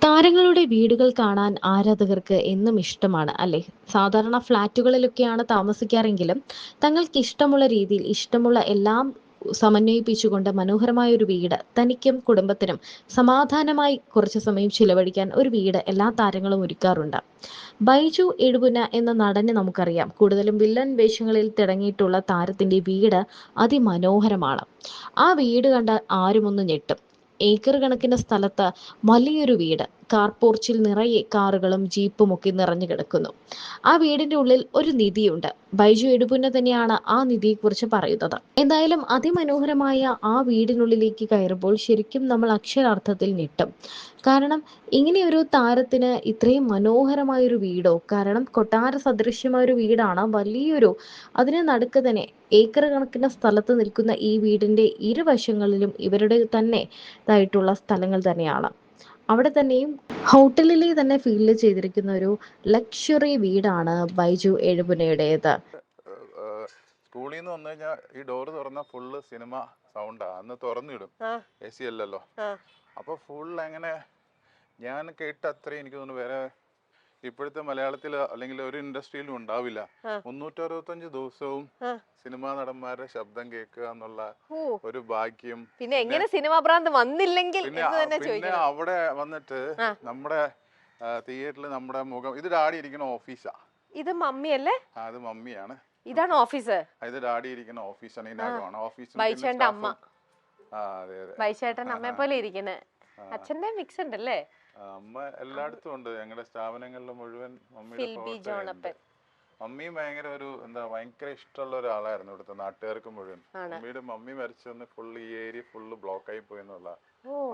താരങ്ങളുടെ വീടുകൾ കാണാൻ ആരാധകർക്ക് എന്നും ഇഷ്ടമാണ് അല്ലേ? സാധാരണ ഫ്ലാറ്റുകളിലൊക്കെയാണ് താമസിക്കാറെങ്കിലും തങ്ങൾക്ക് ഇഷ്ടമുള്ള രീതിയിൽ ഇഷ്ടമുള്ള എല്ലാം സമന്വയിപ്പിച്ചുകൊണ്ട് മനോഹരമായ ഒരു വീട് തനിക്കും കുടുംബത്തിനും സമാധാനമായി കുറച്ച് സമയം ചിലവഴിക്കാൻ ഒരു വീട് എല്ലാ താരങ്ങളും ഒരുക്കാറുണ്ട്. ബൈജു എഴുപുന്ന എന്ന നടനെ നമുക്കറിയാം. കൂടുതലും വില്ലൻ വേഷങ്ങളിൽ തിളങ്ങിയിട്ടുള്ള താരത്തിന്റെ വീട് അതിമനോഹരമാണ്. ആ വീട് കണ്ടാൽ ആരും ഒന്ന് ഞെട്ടും. ഏക്കർ കണക്കിന് സ്ഥലത്ത് വലിയൊരു വീട്, കാർ പോർച്ചിൽ നിറയെ കാറുകളും ജീപ്പും ഒക്കെ നിറഞ്ഞു കിടക്കുന്നു. ആ വീടിന്റെ ഉള്ളിൽ ഒരു നിധിയുണ്ട്. ബൈജു എടുപുന്ന തന്നെയാണ് ആ നിധിയെക്കുറിച്ച് പറയുന്നത്. എന്തായാലും അതിമനോഹരമായ ആ വീടിനുള്ളിലേക്ക് കയറുമ്പോൾ ശരിക്കും നമ്മൾ അക്ഷരാർത്ഥത്തിൽ ഞെട്ടും. കാരണം ഇങ്ങനെയൊരു താരത്തിന് ഇത്രയും മനോഹരമായ ഒരു വീടോ, കാരണം കൊട്ടാര സദൃശ്യമായ ഒരു വീടാണ്, വലിയൊരു, അതിന് നടുക്ക് തന്നെ ഏക്കർ കണക്കിന് സ്ഥലത്ത് നിൽക്കുന്ന ഈ വീടിന്റെ ഇരുവശങ്ങളിലും ഇവരുടെ തന്നെ ഇതായിട്ടുള്ള സ്ഥലങ്ങൾ തന്നെയാണ്. അവിടെ തന്നെയും ഹോട്ടലിലെ തന്നെ ഫീൽഡ് ചെയ്തിരിക്കുന്ന ഒരു ലക്ഷറി വീടാണ് ബൈജു എഴുപുന്നയുടേത്. സ്കൂളിൽ നിന്ന് വന്നു കഴിഞ്ഞാൽ ഈ ഡോറ് തുറന്ന ഫുള്ള് സിനിമ സൗണ്ടാ. അന്ന് തുറന്നിടും, എ സി അല്ലല്ലോ. അപ്പൊ ഫുൾ അങ്ങനെ ഞാൻ കേട്ട അത്രയും എനിക്ക് തോന്നുന്നു വേറെ ഇപ്പോഴത്തെ മലയാളത്തിൽ അല്ലെങ്കിൽ ഒരു ഇൻഡസ്ട്രിയിലും ഉണ്ടാവില്ല. 365 ദിവസവും സിനിമാ നടന്മാരുടെ ശബ്ദം കേൾക്കുക എന്നുള്ള ഒരു ഭാഗ്യം. പിന്നെ എങ്ങനെ സിനിമാ ഭ്രാന്ത് വന്നില്ലെങ്കിൽ പിന്നെ അവിടെ വന്നിട്ട് നമ്മുടെ തിയേറ്ററിൽ നമ്മുടെ മുഖം, ഇത് ഡാഡി ഇരിക്കുന്ന ഓഫീസാ. ഇത് മമ്മിയല്ലേ? അത് മമ്മിയാണ്. ഇതാണ് ഓഫീസ്. ഇത് ഡാഡി ഇരിക്കുന്ന ഓഫീസാണ്. ഇതിനകമാണ് ഓഫീസ്. ബൈച്ചേട്ടന്റെ അമ്മ. അതെ അതെ, ബൈച്ചേട്ടൻ അമ്മയെ പോലെ ഇരിക്കുന്നത്. അച്ഛന്റെ മിക്സ് ഉണ്ടല്ലേ? അമ്മ എല്ലായിടത്തും ഉണ്ട്. ഞങ്ങളുടെ സ്ഥാപനങ്ങളിൽ മുഴുവൻ മമ്മിയും ഭയങ്കര ഒരു ഭയങ്കര ഇഷ്ടമുള്ള ഒരാളായിരുന്നു ഇവിടുത്തെ നാട്ടുകാർക്ക് മുഴുവൻ. മമ്മിയുടെ മമ്മി മരിച്ചെന്ന് ഫുള്ള് ഈ ഏരിയ ഫുള്ള് ബ്ലോക്ക് ആയി പോയി എന്നുള്ള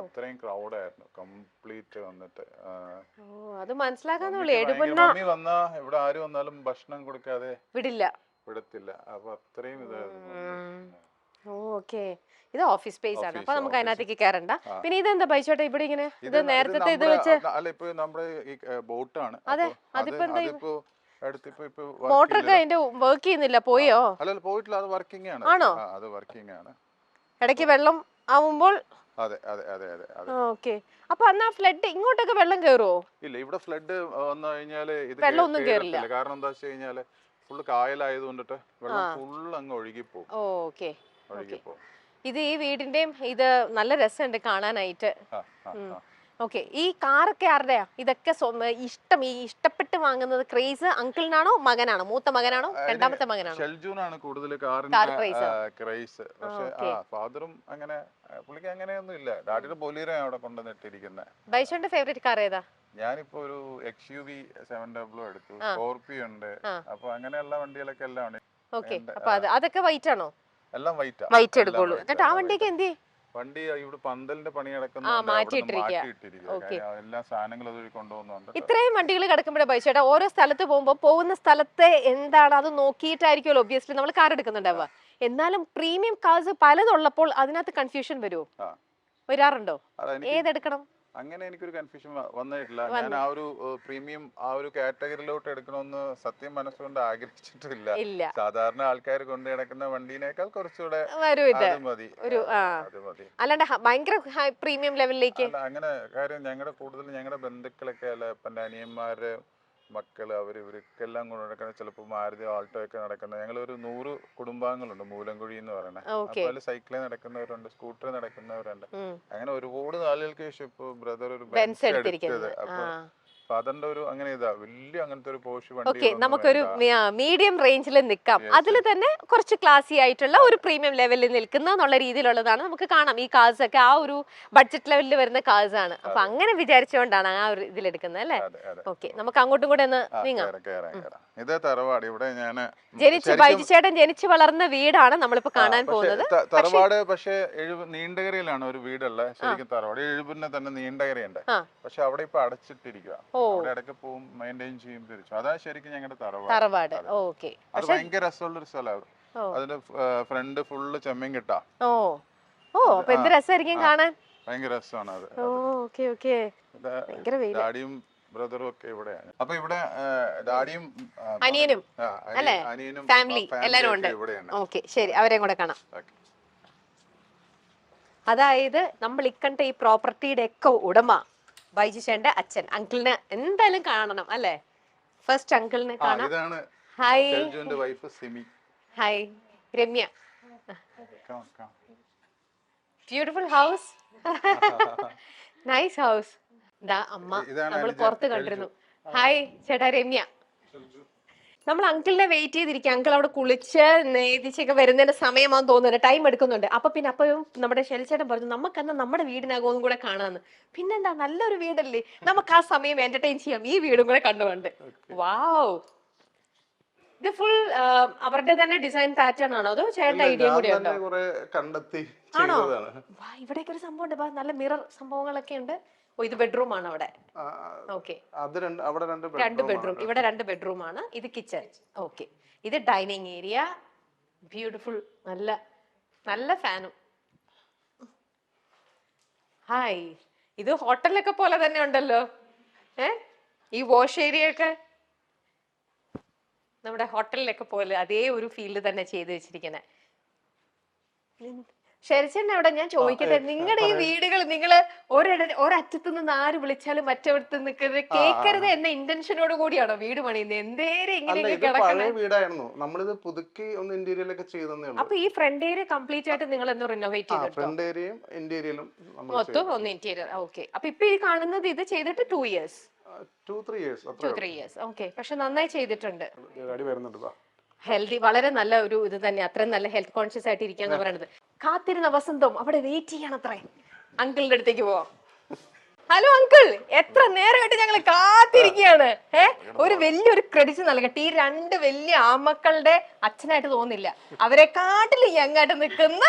അത്രയും ക്രൗഡായിരുന്നു കംപ്ലീറ്റ് വന്നിട്ട്. മമ്മി വന്നാ ഇവിടെ ആര് വന്നാലും ഭക്ഷണം കൊടുക്കാതെ വിടത്തില്ല. അപ്പൊ അത്രയും ഇതായിരുന്നു. ഇത് ഓഫീസ് സ്പേസ് ആണ്. അപ്പൊ നമുക്ക് അതിനകത്തേക്ക് കയറണ്ട. പിന്നെ ഇതെന്താ ബൈച്ചോട്ടെ ഇവിടെ ഇങ്ങനെ? ഇത് നേരത്തെ ഇത് വെച്ച് അല്ല, ഇപ്പൊ നമ്മുടെ ഈ ബോട്ടാണ്. അതെ, അതിപ്പോ എന്താ മോട്ടറൊക്കെ അതിന്റെ വർക്ക് ചെയ്യുന്നില്ല? പോയോ? അല്ല, പോയിട്ടില്ല. അത് വർക്കിംഗ് ആണ്. ആണോ? അത് വർക്കിംഗ് ആണ്. ഇടയ്ക്ക് വെള്ളം ആവുമ്പോൾ അതെ അതെ അതെ അതെ അതെ. ഓക്കെ. അപ്പൊ അന്നാ ഫ്ലഡ് ഇങ്ങോട്ടൊക്കെ വെള്ളം കയറുമോ? ഇല്ല, ഇവിടെ ഫ്ലഡ് വന്നു കഴിഞ്ഞാല് ഇത് വെള്ളം ഒന്നും കേറില്ല. കാരണം എന്താ വെച്ച് കഴിഞ്ഞാല് ഫുള്ള് കായലായതുകൊണ്ടിട്ട് വെള്ളം ഫുള്ള് അങ്ങ് ഒഴുകിപ്പോവും. ഓക്കെ. ഇത് ഈ വീടിന്റെയും ഇത് നല്ല രസമുണ്ട് കാണാനായിട്ട്. ഓക്കെ. ഈ കാറൊക്കെ ആരുടെയാ? ഇതൊക്കെ ഇഷ്ടപ്പെട്ട് വാങ്ങുന്നത് ക്രേസ് അങ്കിളിനാണോ മകനാണോ? മൂത്ത മകനാണോ രണ്ടാമത്തെ മകനാണോ? ഷെൽജൂനാണ് കൂടുതൽ കാറിന്റെ ക്രേസ്. പക്ഷേ ഫാദറും അങ്ങനെ പുള്ളിക്ക് അങ്ങനെയൊന്നും ഇല്ല. ഡാഡിയുടെ ബൊലീറോ അവിടെ കൊണ്ടുവന്നിട്ടിരിക്കുന്നത്. ബൈഷോന്റെ ഫേവറേറ്റ് കാർ ഏതാ? ഞാനിപ്പോ ഒരു XUV 700 എടുത്തു. സ്കോർപിയോ ഉണ്ട്. അപ്പൊ അങ്ങനെയുള്ള വണ്ടികളൊക്കെ എല്ലാം ഉണ്ട്. ഓക്കെ. അപ്പൊ അതൊക്കെ വൈറ്റ് ആണോ? എല്ലാം വൈറ്റ് എടുക്കുള്ളൂ. എന്നിട്ട് ആ വണ്ടിയൊക്കെ എന്ത്? വണ്ടി ഇവിടെ പന്തലിന്റെ പണി നടക്കുന്ന എല്ലാ സാധനങ്ങളും കൊണ്ടുപോകുന്നുണ്ട്. ഇത്രയും വണ്ടികൾ കിടക്കുമ്പോഴേ ബൈച്ചേട്ടാ ഓരോ സ്ഥലത്ത് പോകുന്ന സ്ഥലത്തെ എന്താണ് അത് നോക്കിയിട്ടായിരിക്കുമല്ലോ ഒബ്വിയസ്ലി നമ്മൾ കാർ എടുക്കുന്നുണ്ടാവുക. എന്നാലും പ്രീമിയം കാർസ് പലതുള്ളപ്പോൾ അതിനകത്ത് കൺഫ്യൂഷൻ വരാറുണ്ടോ? ഏതെടുക്കണം? അങ്ങനെ എനിക്കൊരു കൺഫ്യൂഷൻ വന്നിട്ടില്ല. ഞാൻ ആ ഒരു പ്രീമിയം ആ ഒരു കാറ്റഗറിയിലോട്ട് എടുക്കണമെന്ന് സത്യം മനസ്സുകൊണ്ട് ആഗ്രഹിച്ചിട്ടില്ല. സാധാരണ ആൾക്കാർ കൊണ്ടു കിടക്കുന്ന വണ്ടീനേക്കാൾ കുറച്ചുകൂടെ മതി. അല്ലാണ്ട് ഭയങ്കര പ്രീമിയം ലെവലിലേക്ക് അങ്ങനെ കാര്യം ഞങ്ങളുടെ ബന്ധുക്കളൊക്കെ അല്ല, ഇപ്പം അനിയന്മാര് മക്കള് ഇവർക്കെല്ലാം കൊണ്ട് നടക്കുന്ന ചിലപ്പോൾ മാരുതി ആൾട്ടോ ഒക്കെ നടക്കുന്ന ഞങ്ങളൊരു 100 കുടുംബാംഗങ്ങളുണ്ട്. മൂലംകുഴി എന്ന് പറയുന്നത്. അപ്പൊ അതിൽ സൈക്കിളിൽ നടക്കുന്നവരുണ്ട്, സ്കൂട്ടറിൽ നടക്കുന്നവരുണ്ട്. അങ്ങനെ ഒരുപാട് നാളുകൾക്ക് ശേഷം ഇപ്പൊ ബ്രദർ ഒരു ബെൻസ് എടുത്തത്. അപ്പൊ അതിന്റെ ഒരു അങ്ങനെ വലിയ അങ്ങനത്തെ ഒരു പോഷ് വണ്ടി നമുക്കൊരു മീഡിയം റേഞ്ചിൽ നിൽക്കാം. അതിൽ തന്നെ കുറച്ച് ക്ലാസി ആയിട്ടുള്ള ഒരു പ്രീമിയം ലെവലിൽ നിൽക്കുന്ന എന്നുള്ള രീതിയിലുള്ളതാണ് നമുക്ക് കാണാം. ഈ കാർസ് ഒക്കെ ആ ഒരു ബഡ്ജറ്റ് ലെവലിൽ വരുന്ന കാർസ് ആണ്. അപ്പൊ അങ്ങനെ വിചാരിച്ചുകൊണ്ടാണ് ആ ഒരു ഇതിലെടുക്കുന്നത് അല്ലേ? ഓക്കെ, നമുക്ക് അങ്ങോട്ടും കൂടെ ഒന്ന് നീങ്ങാം. ബൈജുചേട്ടൻ ജനിച്ചു വളർന്ന വീടാണ് നമ്മളിപ്പോ കാണാൻ പോകുന്നത്. തറവാട് പക്ഷേ നീണ്ടകരയിലാണ് ഒരു വീടുള്ള ശരിക്കും തറവാട്. എഴുപുന്ന തന്നെ നീണ്ടകരയുണ്ട്. പക്ഷെ അവിടെ ഇപ്പൊ അടച്ചിട്ടിരിക്കുക. അവിടെ ഇടയ്ക്ക് പോവും, മെയിൻറ്റെയിൻ ചെയ്യും, തിരിച്ചു. അതാണ് ശരിക്കും ഞങ്ങളുടെ തറവാട്. അത് ഭയങ്കര രസമുള്ളൊരു സ്ഥലമാണ്. അതിന്റെ ഫ്രണ്ട് ഫുള്ള് ചെമ്മീൻ കിട്ടാ. അപ്പൊ എന്ത് രസമായിരിക്കും കാണാൻ. ഭയങ്കര രസമാണ് അത്. ഡാഡിയും ബ്രദറും ഒക്കെ ഇവിടെയാണ്. അപ്പൊ ഇവിടെ ഡാഡിയും അനിയനും ഫാമിലി എല്ലാരും ഉണ്ട്. ഓക്കെ, ശരി, അവരെയും കൂടെ കാണാം. അതായത് നമ്മൾ ഇക്കണ്ട ഈ പ്രോപ്പർട്ടിയുടെ ഒക്കെ ഉടമ ബൈജു ചേട്ടന്റെ അച്ഛൻ. അങ്കിളിനെ എന്തായാലും കാണണം അല്ലേ? ഫസ്റ്റ് അങ്കിളിനെ കാണാം. ഇതാണ് ഹായ്. ഷെൽജുവിന്റെ wife Simi. Hi Ramya. Come, come. Beautiful house. Nice house. ദാ അമ്മ നമ്മൾ പുറത്ത് കണ്ടിരുന്നു. ഹായ് ചേട്ടാ രമ്യ. നമ്മൾ അങ്കിളിനെ വെയിറ്റ് ചെയ്തിരിക്കുക. അങ്കിൾ അവിടെ കുളിച്ച് നേതിച്ചൊക്കെ വരുന്നതിന്റെ സമയമാണെന്ന് തോന്നുന്നുണ്ട്, ടൈം എടുക്കുന്നുണ്ട്. അപ്പോഴും നമ്മുടെ ഷെൽച്ചേട്ടൻ പറഞ്ഞു നമുക്കെന്നാ നമ്മുടെ വീടിനകവും കൂടെ കാണാന്ന്. പിന്നെന്താ, നല്ലൊരു വീടല്ലേ, നമുക്ക് ആ സമയം എന്റർടൈൻ ചെയ്യാം, ഈ വീടും കൂടെ കണ്ടുകൊണ്ട്. വാവ്, ഇത് ഫുൾ അവരുടെ തന്നെ ഡിസൈൻ പാറ്റേൺ ആണോ അതോ ചേട്ടന്റെ ഐഡിയ കൂടി ഉണ്ടോ? ആണോ? ഇവിടേക്ക് ഒരു സംഭവം ഉണ്ട്, നല്ല മിറർ സംഭവങ്ങളൊക്കെ ഉണ്ട്. ഓ, ഇത് ബെഡ്റൂം ആണ് അവിടെ. ഓക്കെ, രണ്ട് ബെഡ്റൂം. ഇവിടെ 2 ബെഡ്റൂം ആണ്. ഇത് കിച്ചൺ. ഓക്കെ, ഇത് ഡൈനിങ് ഏരിയ. ബ്യൂട്ടിഫുൾ, നല്ല നല്ല ഫാനും. ഹായ്, ഇത് ഹോട്ടലിലൊക്കെ പോലെ തന്നെ ഉണ്ടല്ലോ. ഈ വാഷ് ഏരിയ ഒക്കെ നമ്മുടെ ഹോട്ടലിലൊക്കെ പോലെ അതേ ഒരു ഫീൽഡ് തന്നെ ചെയ്ത് വെച്ചിരിക്കുന്നത്. ശരിച്ചെന്നെ അവിടെ ഞാൻ ചോദിക്കട്ടെ, നിങ്ങളുടെ ഈ വീടുകൾ നിങ്ങള് ഒരറ്റത്തു നിന്ന് ആര് വിളിച്ചാലും മറ്റടുത്ത് നിൽക്കുന്നത് കേൾക്കരുത് എന്ന ഇന്റൻഷനോട് കൂടിയാണോ വീട് പണിയുന്നത്? എന്തേലും ഇങ്ങനെയൊക്കെ വീടായിരുന്നു, നമ്മളിത് പുതുക്കി ഒന്ന് ഇന്റീരിയർ ഒക്കെ ചെയ്തേ. അപ്പൊ ഈ ഫ്രണ്ട് ഏരിയ കംപ്ലീറ്റ് ആയിട്ട് നിങ്ങൾ ഒന്ന് റിനോവേറ്റ് ചെയ്തിട്ടോ? ഫ്രണ്ട് ഏരിയയും ഇന്റീരിയലും മൊത്തം ഒന്ന് ഇന്റീരിയർ. ഓക്കെ, അപ്പൊ ഇപ്പൊ ഈ കാണുന്നത് ഇത് ചെയ്തിട്ട് 2 years 2-3 years. ഓക്കെ, പക്ഷെ നന്നായി ചെയ്തിട്ടുണ്ട്. വരുന്നുണ്ട്. ഹെൽത്തി, വളരെ നല്ല ഒരു ഇത് തന്നെ. അത്രയും നല്ല ഹെൽത്ത് കോൺഷ്യസ് ആയിട്ട് ഇരിക്കുക എന്ന് പറയുന്നത്. കാത്തിരുന്ന വസന്തം അവിടെ വെയിറ്റ് ചെയ്യണം. അത്രേ അങ്കിളിന്റെ അടുത്തേക്ക് പോവാം. ഹലോ അങ്കിൾ, എത്ര നേരമായിട്ട് ഞങ്ങൾ കാത്തിരിക്കുകയാണ്. ഒരു വലിയൊരു ക്രെഡിറ്റ് നൽകട്ടെ. ഈ 2 വലിയ ആമക്കളുടെ അച്ഛനായിട്ട് തോന്നില്ല, അവരെ കാട്ടില് യങ്ങായിട്ട് നിൽക്കുന്ന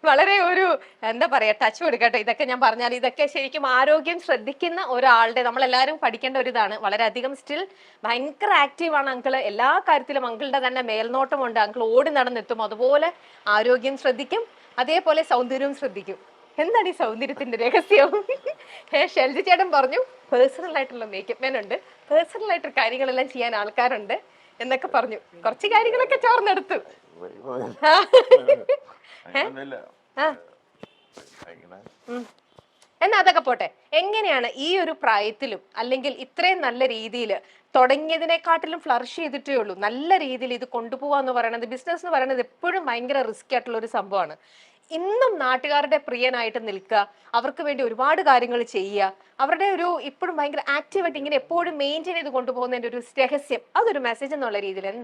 വളരെ ഒരു എന്താ പറയാ ടച്ച് കൊടുക്കട്ടെ. ഇതൊക്കെ ഞാൻ പറഞ്ഞാൽ ഇതൊക്കെ ശരിക്കും ആരോഗ്യം ശ്രദ്ധിക്കുന്ന ഒരാളുടെ, നമ്മളെല്ലാവരും പഠിക്കേണ്ട ഒരു ഇതാണ്. വളരെയധികം സ്റ്റിൽ ഭയങ്കര ആക്റ്റീവാണ് അങ്കിള്. എല്ലാ കാര്യത്തിലും അങ്കിളുടെ തന്നെ മേൽനോട്ടമുണ്ട്. അങ്കിൾ ഓടി നടന്നെത്തും, അതുപോലെ ആരോഗ്യം ശ്രദ്ധിക്കും, അതേപോലെ സൗന്ദര്യവും ശ്രദ്ധിക്കും. എന്താണ് ഈ സൗന്ദര്യത്തിന്റെ രഹസ്യം? ഷെൽജി ചേട്ടൻ പറഞ്ഞു പേഴ്സണൽ ആയിട്ടുള്ള മേക്കപ്പ് മാൻ ഉണ്ട്, പേഴ്സണൽ ആയിട്ടുള്ള കാര്യങ്ങളെല്ലാം ചെയ്യാൻ ആൾക്കാരുണ്ട് എന്നൊക്കെ പറഞ്ഞു. കുറച്ച് കാര്യങ്ങളൊക്കെ ചോർന്നെടുത്തു. എന്നാ അതൊക്കെ പോട്ടെ. എങ്ങനെയാണ് ഈ ഒരു പ്രായത്തിലും അല്ലെങ്കിൽ ഇത്രയും നല്ല രീതിയിൽ തുടങ്ങിയതിനെക്കാട്ടിലും ഫ്ലറിഷ് ചെയ്തിട്ടേ ഉള്ളൂ, നല്ല രീതിയിൽ ഇത് കൊണ്ടുപോകാന്ന് പറയുന്നത്, ബിസിനസ് എന്ന് പറയുന്നത് എപ്പോഴും ഭയങ്കര റിസ്ക് ആയിട്ടുള്ള ഒരു സംഭവമാണ്. ഇന്നും നാട്ടുകാരുടെ പ്രിയനായിട്ട് നിൽക്കുക, അവർക്ക് വേണ്ടി ഒരുപാട് കാര്യങ്ങൾ ചെയ്യുക, അവരുടെ ഒരു ഇപ്പോഴും ഭയങ്കര ആക്റ്റീവായിട്ട് ഇങ്ങനെ എപ്പോഴും മെയിൻറ്റെയിൻ ചെയ്ത് കൊണ്ടുപോകുന്നതിന്റെ ഒരു രഹസ്യം, അതൊരു മെസ്സേജ് എന്നുള്ള രീതിയിൽ എന്താ